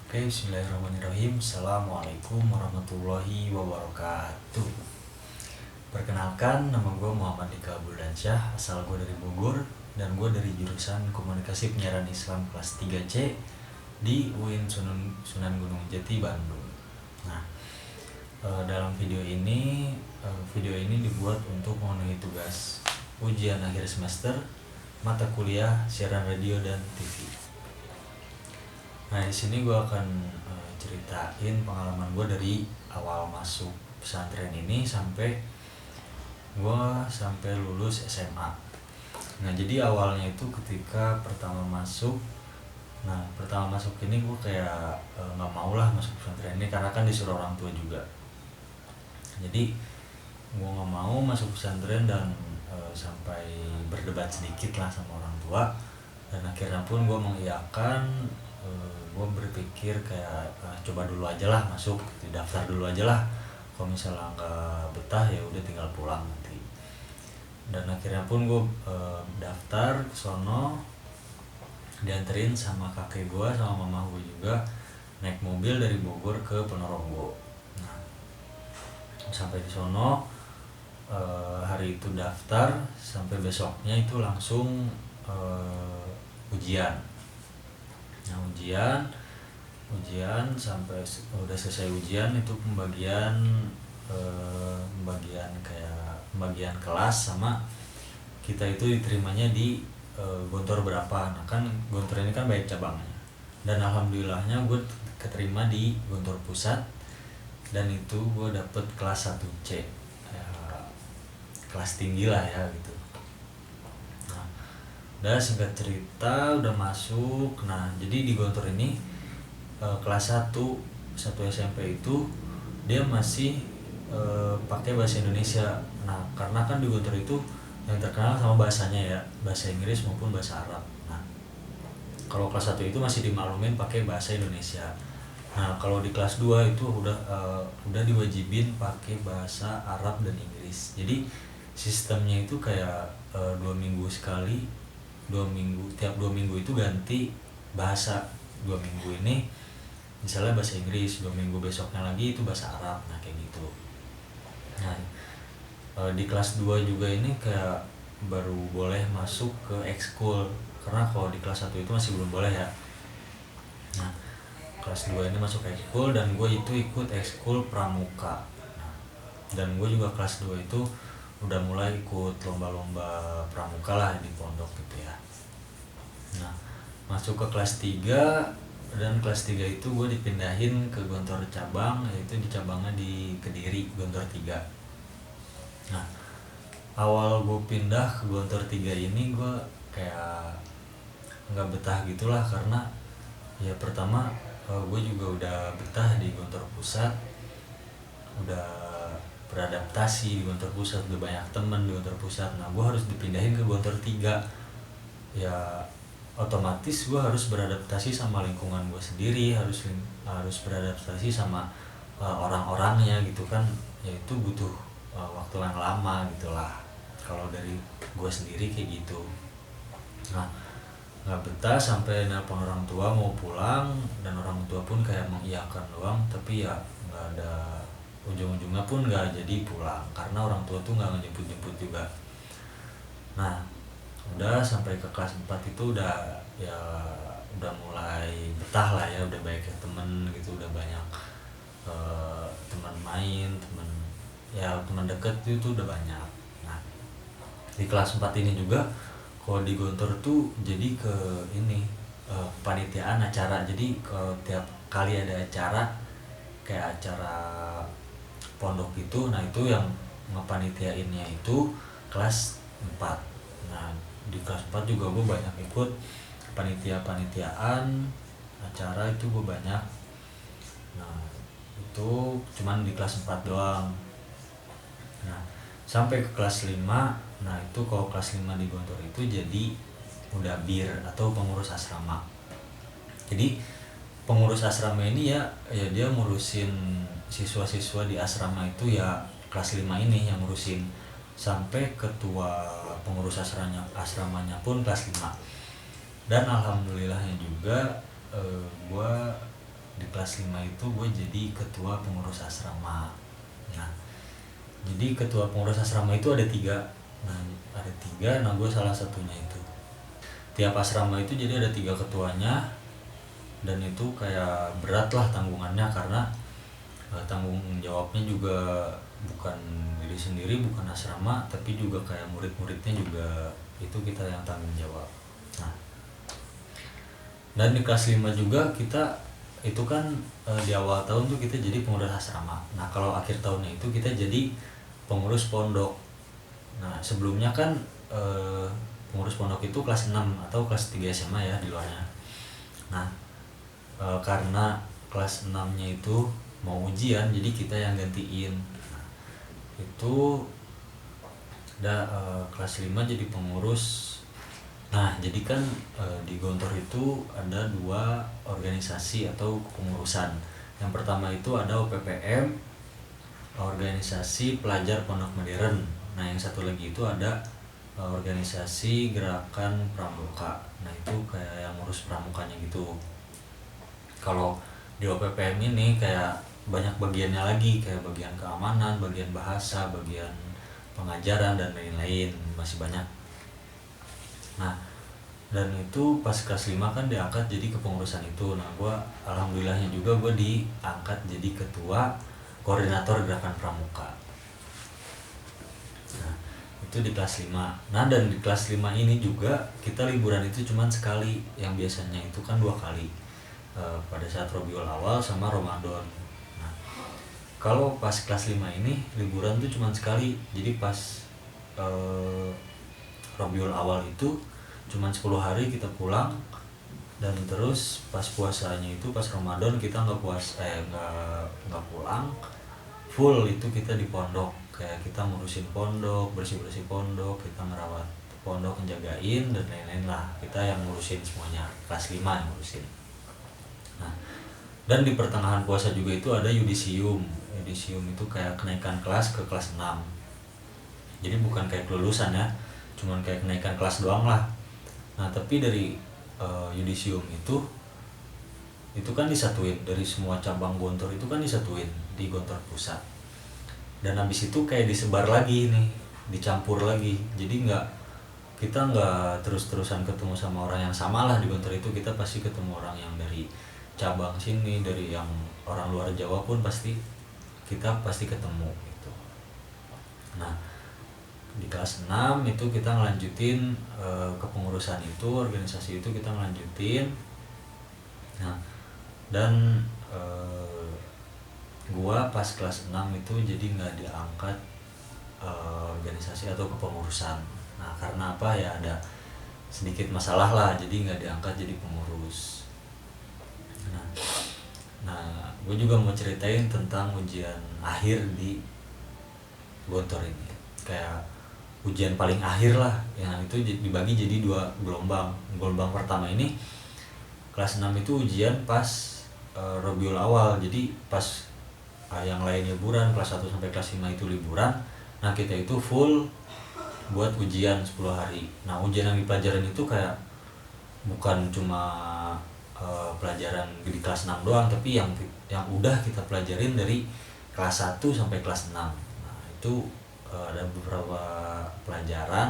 Oke, bismillahirrahmanirrahim. Assalamualaikum warahmatullahi wabarakatuh. Perkenalkan, nama gue Muhammad Dika Buldansyah, asal gue dari Bogor, dan gue dari jurusan Komunikasi Penyiaran Islam kelas 3C di UIN Sunan Gunung Jati, Bandung. Nah, dalam video ini dibuat untuk memenuhi tugas ujian akhir semester mata kuliah siaran radio dan TV. Nah, di sini gue akan ceritain pengalaman gue dari awal masuk pesantren ini sampai lulus SMA. Nah, jadi awalnya itu ketika pertama masuk ini gue kayak nggak mau lah masuk pesantren ini karena kan disuruh orang tua juga. Jadi gue nggak mau masuk pesantren dan sampai berdebat sedikit lah sama orang tua, dan akhirnya pun gue mengiyakan. Gue berpikir kayak coba dulu aja lah masuk, daftar dulu aja lah, kalau misalnya nggak betah ya udah tinggal pulang nanti. Dan akhirnya pun gue daftar ke sono, dianterin sama kakek gue sama mama gue juga, naik mobil dari Bogor ke Ponorogo. Nah, sampai di sono hari itu daftar, sampai besoknya itu langsung ujian. Nah, ujian sampai udah selesai ujian itu pembagian kelas, sama kita itu diterimanya di Gontor berapa. Nah, kan Gontor ini kan banyak cabangnya, dan alhamdulillahnya gue keterima di Gontor Pusat, dan itu gue dapet kelas 1C, ya, kelas tinggi lah ya gitu. Udah, singkat cerita udah masuk. Nah, jadi di Gontor ini kelas 1 SMP itu dia masih pakai bahasa Indonesia. Nah, karena kan di Gontor itu yang terkenal sama bahasanya ya, bahasa Inggris maupun bahasa Arab. Nah, kalau kelas 1 itu masih dimaklumin pakai bahasa Indonesia. Nah, kalau di kelas 2 itu udah diwajibin pakai bahasa Arab dan Inggris. Jadi sistemnya itu kayak 2 minggu sekali, tiap 2 minggu itu ganti bahasa. 2 minggu ini misalnya bahasa Inggris, 2 minggu besoknya lagi itu bahasa Arab. Nah, kayak gitu. Nah, di kelas 2 juga ini kayak baru boleh masuk ke ekskul, karena kalau di kelas 1 itu masih belum boleh ya. Nah, kelas 2 ini masuk ekskul, dan gue itu ikut ekskul pramuka. Nah, dan gue juga kelas 2 itu udah mulai ikut lomba-lomba pramuka lah di pondok gitu ya. Nah, masuk ke kelas 3, dan kelas 3 itu gue dipindahin ke Gontor cabang, yaitu di cabangnya di Kediri, Gontor 3. Nah, awal gue pindah ke Gontor 3 ini gue kayak nggak betah gitulah, karena ya pertama gue juga udah betah di Gontor Pusat, udah beradaptasi di Gontor Pusat, udah banyak temen di Gontor Pusat. Nah, gue harus dipindahin ke Gontor 3, ya otomatis gue harus beradaptasi sama lingkungan gue sendiri, harus beradaptasi sama orang-orangnya gitu kan, yaitu butuh waktu yang lama gitulah kalau dari gue sendiri kayak gitu. Nah, nggak betah sampai nelpon orang tua mau pulang, dan orang tua pun kayak mengiyakan doang, tapi ya nggak ada ujung-ujungnya pun nggak jadi pulang karena orang tua tuh nggak ngejemput-jemput juga. Nah, udah sampai ke kelas 4 itu udah mulai betah lah ya, udah banyak temen gitu, udah banyak teman main, teman deket itu udah banyak. Nah, di kelas 4 ini juga kalau di Gontor tuh jadi ke ini panitiaan acara. Jadi kalau tiap kali ada acara kayak acara pondok itu, nah itu yang ngepanitiainnya itu kelas 4. Nah, di kelas 4 juga gue banyak ikut panitiaan acara, itu gue banyak. Nah, itu cuman di kelas 4 doang. Nah, sampai ke kelas 5. Nah, itu kalau kelas 5 di Gontor itu jadi udah bir atau pengurus asrama. Jadi pengurus asrama ini ya dia ngurusin siswa-siswa di asrama itu, ya kelas 5 ini yang ngurusin, sampai ketua pengurus asramanya pun kelas 5. Dan alhamdulillahnya juga gue di kelas 5 itu gue jadi ketua pengurus asrama. Nah, jadi ketua pengurus asrama itu ada 3. Nah gue salah satunya itu. Tiap asrama itu jadi ada 3 ketuanya, dan itu kayak berat lah tanggungannya, karena tanggung jawabnya juga bukan diri sendiri, bukan asrama, tapi juga kayak murid-muridnya juga itu kita yang tanggung jawab. Nah, dan di kelas 5 juga kita itu kan di awal tahun tuh kita jadi pengurus asrama. Nah, kalau akhir tahunnya itu kita jadi pengurus pondok. Nah, sebelumnya kan pengurus pondok itu kelas 6 atau kelas 3 SMA ya di luarnya. Nah, karena kelas 6-nya itu mau ujian, jadi kita yang gantiin. Nah, itu kelas 5 jadi pengurus. Nah, jadi kan di Gontor itu ada 2 organisasi atau kepengurusan. Yang pertama itu ada OPPM, organisasi pelajar pondok modern. Nah, yang satu lagi itu ada organisasi gerakan pramuka. Nah, itu kayak yang ngurus pramukanya gitu. Kalau di OPPM ini kayak banyak bagiannya lagi, kayak bagian keamanan, bagian bahasa, bagian pengajaran, dan lain-lain, masih banyak. Nah, dan itu pas kelas 5 kan diangkat jadi kepengurusan itu. Nah, gue alhamdulillahnya juga gue diangkat jadi ketua koordinator gerakan pramuka. Nah, itu di kelas 5. Nah, dan di kelas 5 ini juga kita liburan itu cuma sekali, yang biasanya itu kan 2 kali, pada saat Rabiul Awal sama Ramadan. Nah, kalau pas kelas 5 ini liburan tuh cuma sekali, jadi pas Rabiul Awal itu cuma 10 hari kita pulang, dan terus pas puasanya itu pas Ramadan kita nggak pulang full, itu kita di pondok, kayak kita ngurusin pondok, bersih pondok, kita ngerawat pondok, njagain dan lain-lain lah, kita yang ngurusin semuanya, kelas 5 yang ngurusin. Nah, dan di pertengahan puasa juga itu ada yudisium itu kayak kenaikan kelas ke kelas 6. Jadi bukan kayak kelulusan ya, cuman kayak kenaikan kelas doang lah. Nah, tapi dari yudisium itu kan disatuin dari semua cabang Gontor, itu kan disatuin di Gontor Pusat. Dan habis itu kayak disebar lagi nih, dicampur lagi. Jadi kita nggak terus-terusan ketemu sama orang yang sama lah di Gontor itu, kita pasti ketemu orang yang dari cabang sini, dari yang orang luar Jawa pun kita pasti ketemu gitu. Nah, di kelas 6 itu kita ngelanjutin kepengurusan itu, organisasi itu kita ngelanjutin. Nah, dan gua pas kelas 6 itu jadi nggak diangkat organisasi atau kepengurusan. Nah, karena apa ya, ada sedikit masalah lah, jadi nggak diangkat jadi pengurus. Nah, gue juga mau ceritain tentang ujian akhir di Gontor ini. Kayak ujian paling akhir lah, yang itu dibagi jadi 2 gelombang. Gelombang pertama ini kelas 6 itu ujian pas Rabiul Awal, jadi pas yang lain liburan, kelas 1 sampai kelas 5 itu liburan. Nah, kita itu full buat ujian 10 hari. Nah, ujian yang dipelajarin itu kayak bukan cuma pelajaran di kelas 6 doang, tapi yang udah kita pelajarin dari kelas 1 sampai kelas 6. Nah, itu ada beberapa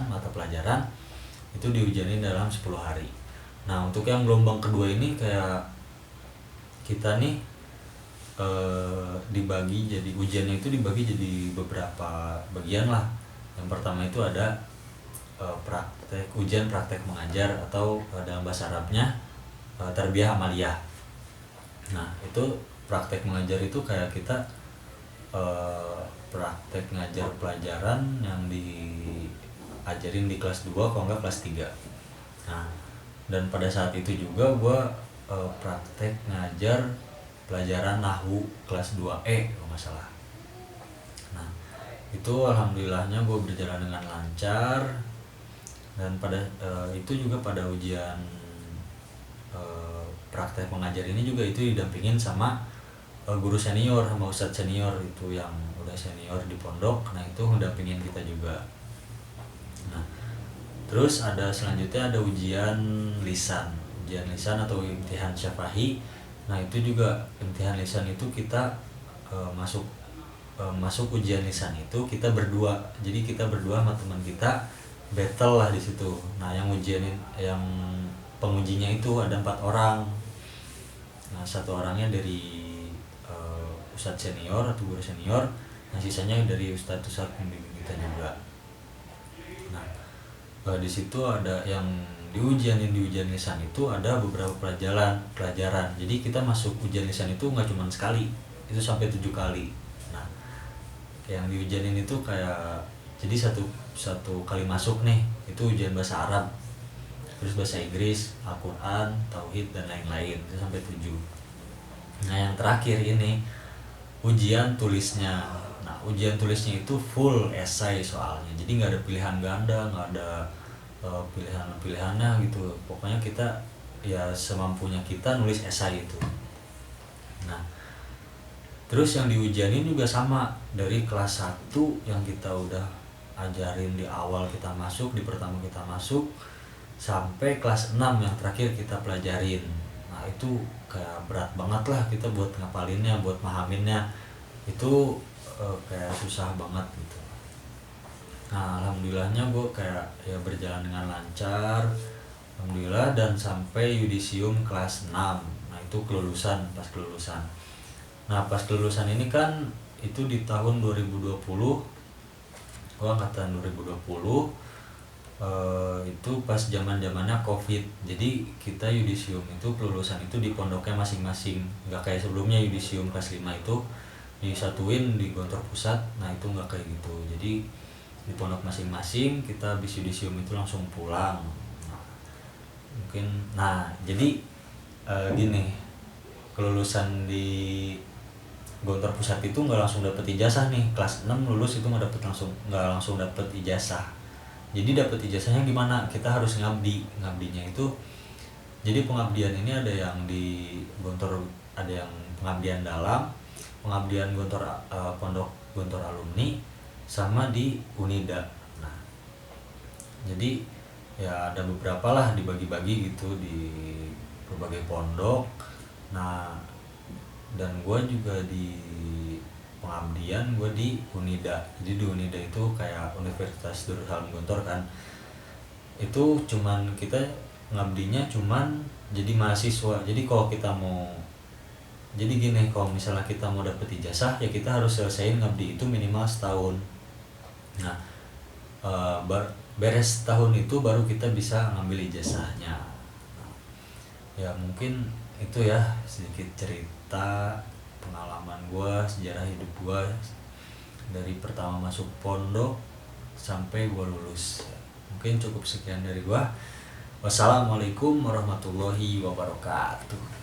mata pelajaran itu diujianin dalam 10 hari. Nah, untuk yang gelombang kedua ini kayak kita nih dibagi jadi ujiannya itu dibagi jadi beberapa bagian lah. Yang pertama itu ada ujian praktek mengajar, atau dalam bahasa Arabnya tarbiyah amaliyah. Nah, itu praktek mengajar itu kayak kita praktek ngajar pelajaran yang diajarin di kelas 2 kalau enggak kelas 3. Nah, dan pada saat itu juga gue praktek ngajar pelajaran Nahwu kelas 2E kalau nggak salah. Nah, itu alhamdulillahnya gue berjalan dengan lancar, dan pada itu juga pada ujian praktek mengajar ini juga itu didampingin sama guru senior, sama ustadz senior itu yang udah senior di pondok. Nah, itu mendampingin kita juga. Nah, terus selanjutnya ada ujian lisan atau imtihan syafahi Nah itu juga imtihan lisan itu kita masuk masuk ujian lisan itu kita berdua, jadi kita berdua sama teman kita battle lah di situ. Nah yang ujianin, yang pengujinya itu ada 4 orang. Nah satu orangnya dari ustadz senior atau guru senior, nah sisanya dari ustadz pembimbing kita juga. Nah di situ ada yang di ujian lisan itu ada beberapa pelajaran. Jadi kita masuk ujian lisan itu nggak cuma sekali, itu sampai 7 kali. Nah yang diujianin itu kayak, jadi satu kali masuk nih itu ujian bahasa Arab, terus bahasa Inggris, Al-Quran, Tauhid dan lain-lain, itu sampai 7. Nah yang terakhir ini ujian tulisnya. Nah ujian tulisnya itu full esai soalnya, jadi nggak ada pilihan ganda, nggak ada pilihan-pilihannya gitu. Pokoknya kita ya semampunya kita nulis esai itu. Nah terus yang diujianin juga sama, dari kelas 1 yang kita udah ajarin di awal kita masuk, di pertama kita masuk, sampai kelas 6 yang terakhir kita pelajarin. Nah itu kayak berat banget lah kita buat ngapalinnya, buat mahaminnya itu kayak susah banget gitu. Nah alhamdulillahnya gue kayak ya berjalan dengan lancar, alhamdulillah, dan sampai yudisium kelas 6. Nah itu kelulusan, pas kelulusan. Nah pas kelulusan ini kan itu di tahun 2020, gue angkatan 2020. Itu pas zamannya COVID, jadi kita yudisium itu kelulusan itu di pondoknya masing-masing, nggak kayak sebelumnya yudisium kelas 5 itu disatuin di Gontor Pusat. Nah itu nggak kayak gitu, jadi di pondok masing-masing kita habis yudisium itu langsung pulang. Nah jadi gini, kelulusan di Gontor Pusat itu nggak langsung dapet ijazah nih, kelas 6 lulus itu nggak langsung dapet ijazah. Jadi dapat ijazahnya gimana? Kita harus ngabdinya itu. Jadi pengabdian ini ada yang di Gontor, ada yang pengabdian dalam, pengabdian Gontor pondok Gontor alumni, sama di Unida. Nah, jadi ya ada beberapa lah dibagi-bagi gitu di berbagai pondok. Nah, dan gue juga di pengabdian gue di Unida. Jadi di Unida itu kayak Universitas Darussalam Gontor kan. Itu cuman kita ngabdinya cuman jadi mahasiswa. Jadi kalau kita mau, jadi gini, kalau misalnya kita mau dapet ijazah ya kita harus selesaiin ngabdi itu minimal setahun. Nah beres tahun itu baru kita bisa ngambil ijazahnya. Nah, ya mungkin itu ya sedikit cerita pengalaman gue, sejarah hidup gue dari pertama masuk pondok sampai gue lulus. Mungkin cukup sekian dari gue. Wassalamualaikum warahmatullahi wabarakatuh.